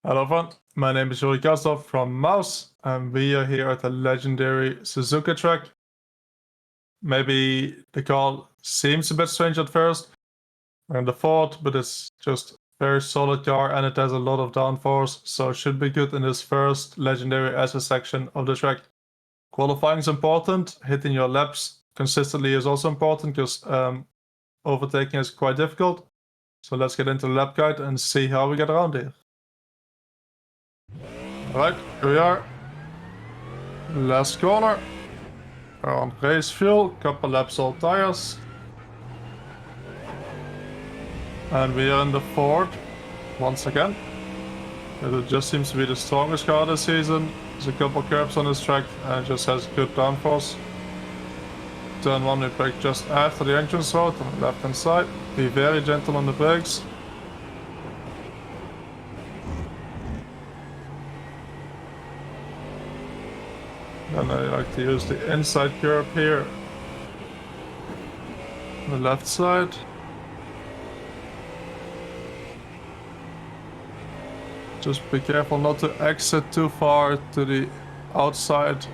Hello everyone, my name is Yuri from Mouse, and we are here at the legendary Suzuka track. Maybe the car seems a bit strange at first, and the Ford, but it's just a very solid car and it has a lot of downforce, so it should be good in this first legendary SS section of the track. Qualifying is important, hitting your laps consistently is also important because overtaking is quite difficult. So let's get into the lap guide and see how we get around here. Alright, here we are. Last corner. We're on race fuel, couple laps all tires. And we are in the Ford once again. It just seems to be the strongest car this season. There's a couple curves on this track and it just has good downforce. Turn 1 we brake just after the entrance road on the left hand side. Be very gentle on the brakes. Then I like to use the inside curb here on the left side. Just be careful not to exit too far to the outside to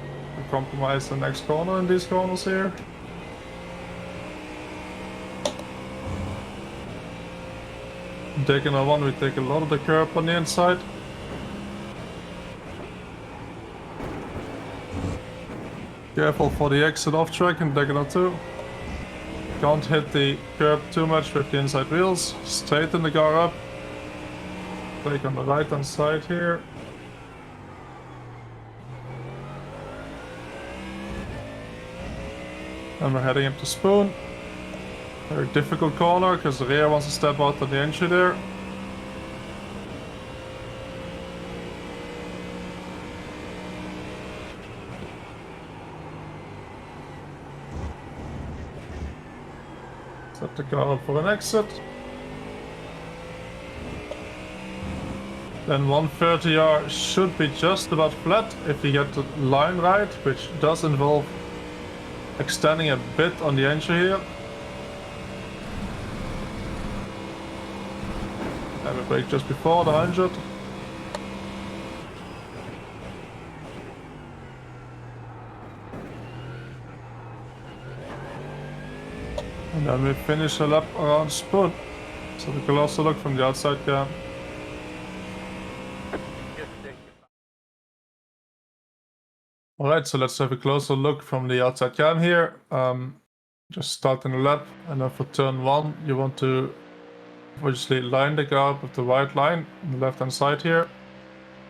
compromise the next corner in these corners here. Taking a one, we take a lot of the curb on the inside. Careful for the exit off track in Diagonal 2. Can't hit the curb too much with the inside wheels. Straighten the car up. Brake on the right hand side here. And we're heading up to Spoon. Very difficult corner because the rear wants to step out of the entry there. Set the car up for an exit. Then 130R should be just about flat if you get the line right, which does involve extending a bit on the entry here. And we brake just before the 100. And then we finish the lap around Spoon. So we can also look from the outside cam. Alright, so let's have a closer look from the outside cam here. Just starting the lap, and then for turn 1 you want to obviously line the car up with the white line on the left hand side here.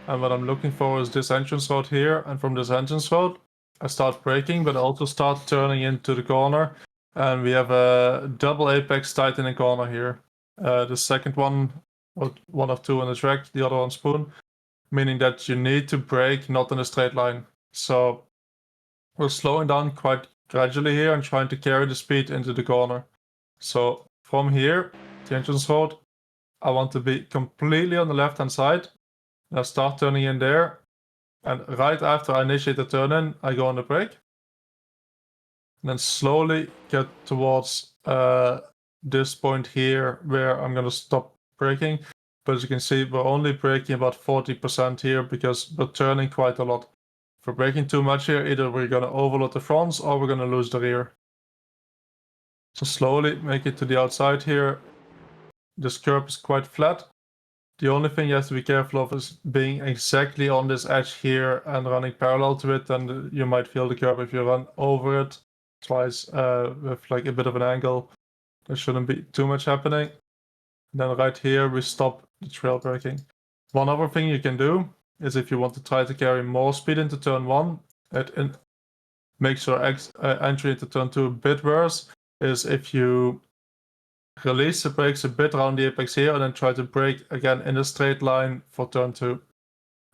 And what I'm looking for is this entrance road here, and from this entrance road I start braking, but I also start turning into the corner. And we have a double apex tight in the corner here. The second one, or one of two on the track, the other on Spoon, meaning that you need to brake not in a straight line. So we're slowing down quite gradually here and trying to carry the speed into the corner. So from here, the entrance road, I want to be completely on the left hand side. And I start turning in there. And right after I initiate the turn in, I go on the brake. And then slowly get towards this point here where I'm going to stop braking. But as you can see, we're only braking about 40% here because we're turning quite a lot. If we're braking too much here, either we're going to overload the fronts or we're going to lose the rear. So slowly make it to the outside here. This curb is quite flat. The only thing you have to be careful of is being exactly on this edge here and running parallel to it, and you might feel the curb if you run over it twice with like a bit of an angle. There shouldn't be too much happening. And then right here we stop the trail braking. One other thing you can do is if you want to try to carry more speed into turn 1, it makes your entry into turn 2 a bit worse, is if you release the brakes a bit around the apex here and then try to brake again in a straight line for turn 2.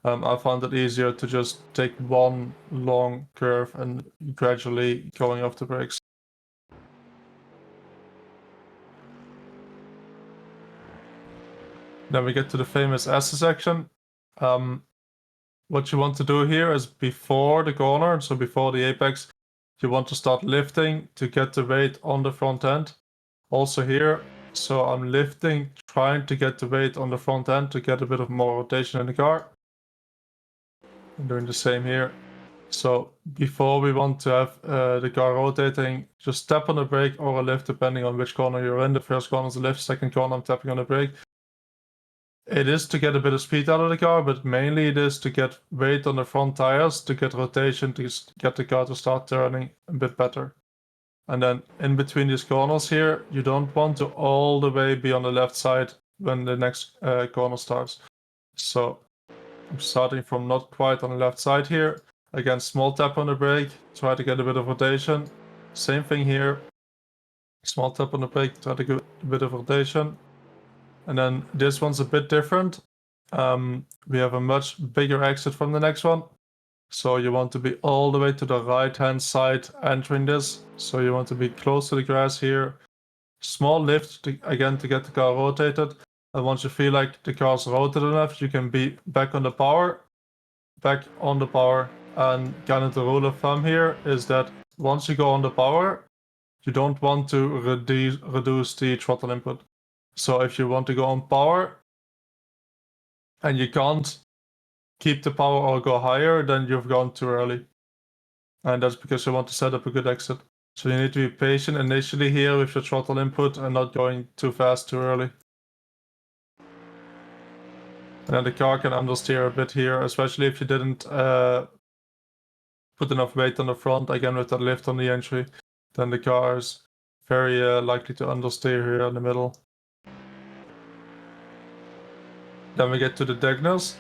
I found it easier to just take one long curve and gradually going off the brakes. Then we get to the famous S section. What you want to do here is before the corner, so before the apex, you want to start lifting to get the weight on the front end. Also here, So I'm lifting, trying to get the weight on the front end to get a bit of more rotation in the car. I'm doing the same here. So before we want to have the car rotating, just tap on the brake or a lift depending on which corner you're in. The first corner is a lift, second corner I'm tapping on the brake. It is to get a bit of speed out of the car, but mainly it is to get weight on the front tires, to get rotation, to get the car to start turning a bit better. And then in between these corners here, you don't want to all the way be on the left side when the next corner starts. So I'm starting from not quite on the left side here. Again, small tap on the brake, try to get a bit of rotation. Same thing here. Small tap on the brake, try to get a bit of rotation. And then this one's a bit different. We have a much bigger exit from the next one. So you want to be all the way to the right-hand side entering this. So you want to be close to the grass here. Small lift, again, to get the car rotated. And once you feel like the car's rotated enough, you can be back on the power. And kind of the rule of thumb here is that once you go on the power, you don't want to reduce the throttle input. So if you want to go on power and you can't keep the power or go higher, then you've gone too early. And that's because you want to set up a good exit. So you need to be patient initially here with your throttle input and not going too fast too early. And then the car can understeer a bit here, especially if you didn't put enough weight on the front, again with that lift on the entry, then the car is very likely to understeer here in the middle. Then we get to the diagonals.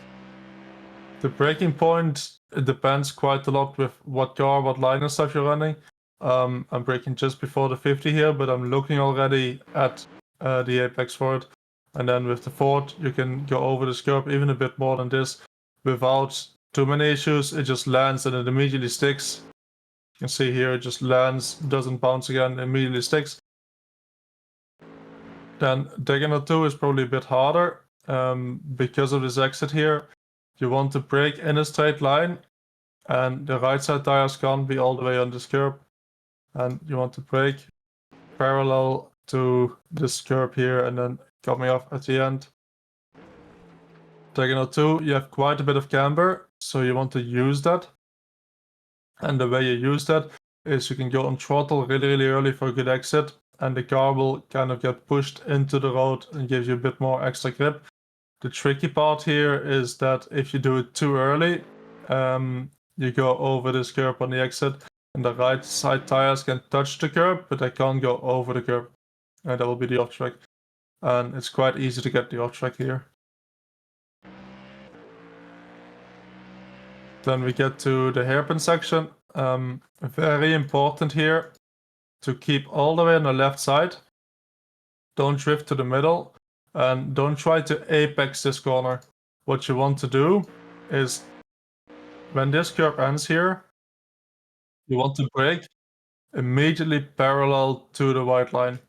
The braking point, it depends quite a lot with what car, what line and stuff you're running. I'm braking just before the 50 here, but I'm looking already at the apex for it. And then with the Ford, you can go over this curb even a bit more than this without too many issues. It just lands and it immediately sticks. You can see here it just lands, doesn't bounce again, immediately sticks. Then diagonal 2 is probably a bit harder because of this exit here. You want to brake in a straight line and the right side tires can't be all the way on this curb. And you want to brake parallel to this curb here and then coming off at the end. Diagonal 2, you have quite a bit of camber, so you want to use that. And the way you use that is you can go on throttle really early for a good exit, and the car will kind of get pushed into the road and gives you a bit more extra grip. The tricky part here is that if you do it too early, you go over this curb on the exit, and the right side tires can touch the curb, but they can't go over the curb. And that will be the off track. And it's quite easy to get the off track here. Then we get to the hairpin section. Very important here to keep all the way on the left side. Don't drift to the middle and don't try to apex this corner. What you want to do is when this curve ends here, you want to brake immediately parallel to the white line.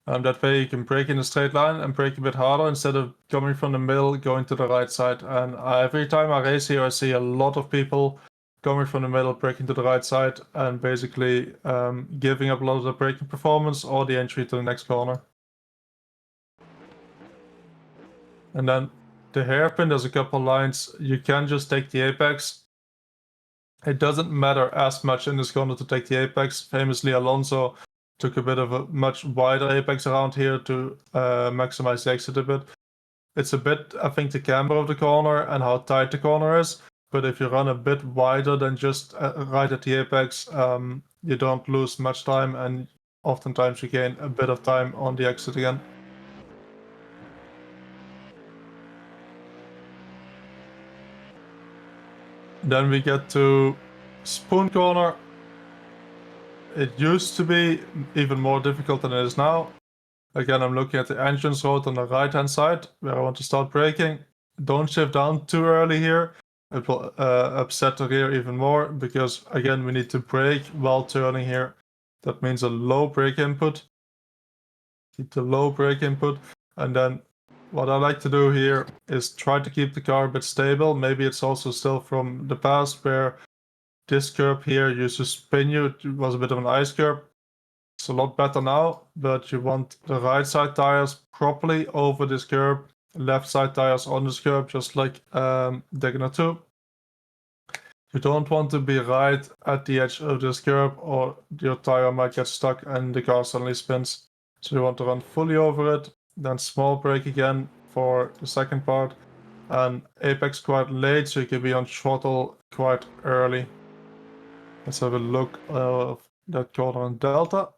That way you can brake in a straight line and brake a bit harder instead of coming from the middle, going to the right side. And every time I race here, I see a lot of people coming from the middle, braking to the right side, and basically giving up a lot of the braking performance or the entry to the next corner. And then the hairpin, there's a couple lines. You can just take the apex. It doesn't matter as much in this corner to take the apex. Famously, Alonso took a bit of a much wider apex around here to maximize the exit a bit. It's a bit, I think, the camber of the corner and how tight the corner is. But if you run a bit wider than just right at the apex, you don't lose much time, and oftentimes you gain a bit of time on the exit again. Then we get to spoon corner. It used to be even more difficult than it is now. Again, I'm looking at the entrance road on the right hand side where I want to start braking. Don't shift down too early here. It will upset the rear even more because, again, we need to brake while turning here. That means a low brake input. Keep the low brake input. And then what I like to do here is try to keep the car a bit stable. Maybe it's also still from the past where this curb here used to spin you. It was a bit of an ice curb. It's a lot better now, but you want the right side tires properly over this curb, left side tires on this curb, just like Dagger 2. You don't want to be right at the edge of this curb, or your tire might get stuck and the car suddenly spins. So you want to run fully over it, then small brake again for the second part, and apex quite late, so you can be on throttle quite early. Let's have a look of that corner in Delta.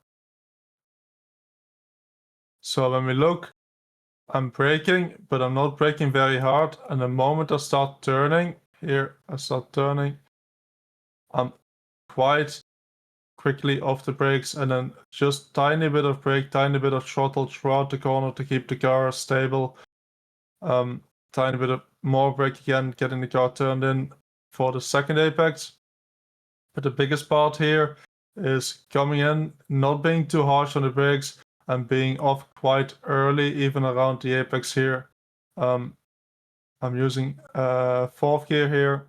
So when we look, I'm braking, but I'm not braking very hard. And the moment I start turning, here I start turning, I'm quite quickly off the brakes, and then just tiny bit of brake, tiny bit of throttle throughout the corner to keep the car stable. Tiny bit of more brake again, getting the car turned in for the second apex. But the biggest part here is coming in, not being too harsh on the brakes, and being off quite early, even around the apex here. I'm using fourth gear here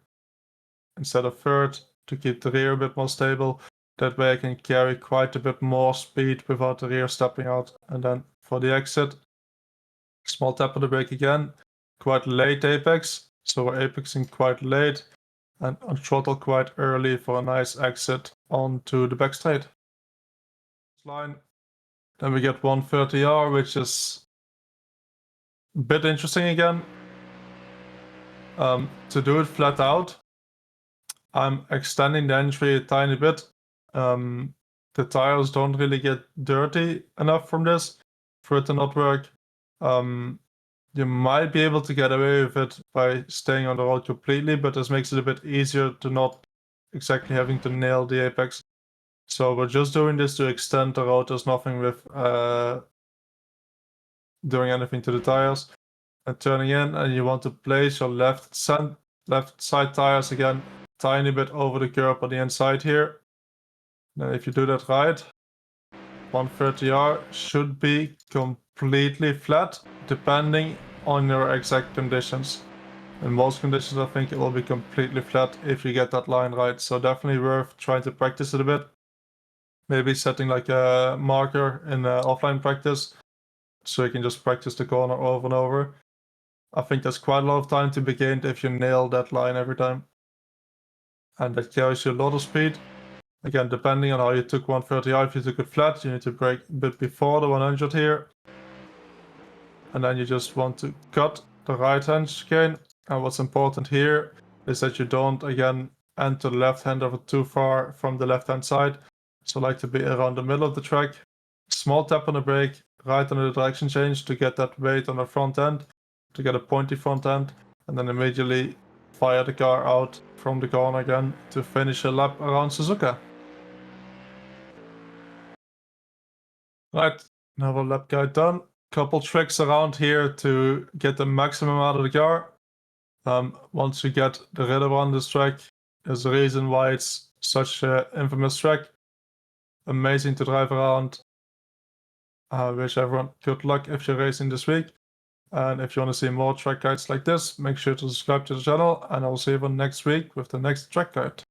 instead of third to keep the rear a bit more stable. That way I can carry quite a bit more speed without the rear stepping out. And then for the exit, small tap on the brake again. Quite late apex, so we're apexing quite late, and on throttle quite early for a nice exit onto the back straight. Line. Then we get 130R, which is a bit interesting again. To do it flat out, I'm extending the entry a tiny bit. The tires don't really get dirty enough from this for it to not work. You might be able to get away with it by staying on the road completely, but this makes it a bit easier to not exactly having to nail the apex. So we're just doing this to extend the road. There's nothing with doing anything to the tires. And turning in, and you want to place your left side tires again, tiny bit over the curb on the inside here. Now if you do that right, 130R should be completely flat, depending on your exact conditions. In most conditions, I think it will be completely flat if you get that line right. So definitely worth trying to practice it a bit. Maybe setting like a marker in offline practice, so you can just practice the corner over and over. I think there's quite a lot of time to be gained if you nail that line every time. And that carries you a lot of speed. Again, depending on how you took 130R, if you took it flat, you need to brake a bit before the 100 here. And then you just want to cut the right hand chicane. And what's important here is that you don't, again, enter the left hand of it too far from the left hand side. So I like to be around the middle of the track. Small tap on the brake, right on the direction change to get that weight on the front end, to get a pointy front end, and then immediately fire the car out from the corner again to finish a lap around Suzuka. Right, another lap guide done. Couple tricks around here to get the maximum out of the car. Once you get the rhythm on this track, there's a reason why it's such an infamous track. Amazing to drive around. I wish everyone good luck if you're racing this week. And if you want to see more track guides like this, make sure to subscribe to the channel, and I'll see you next week with the next track guide.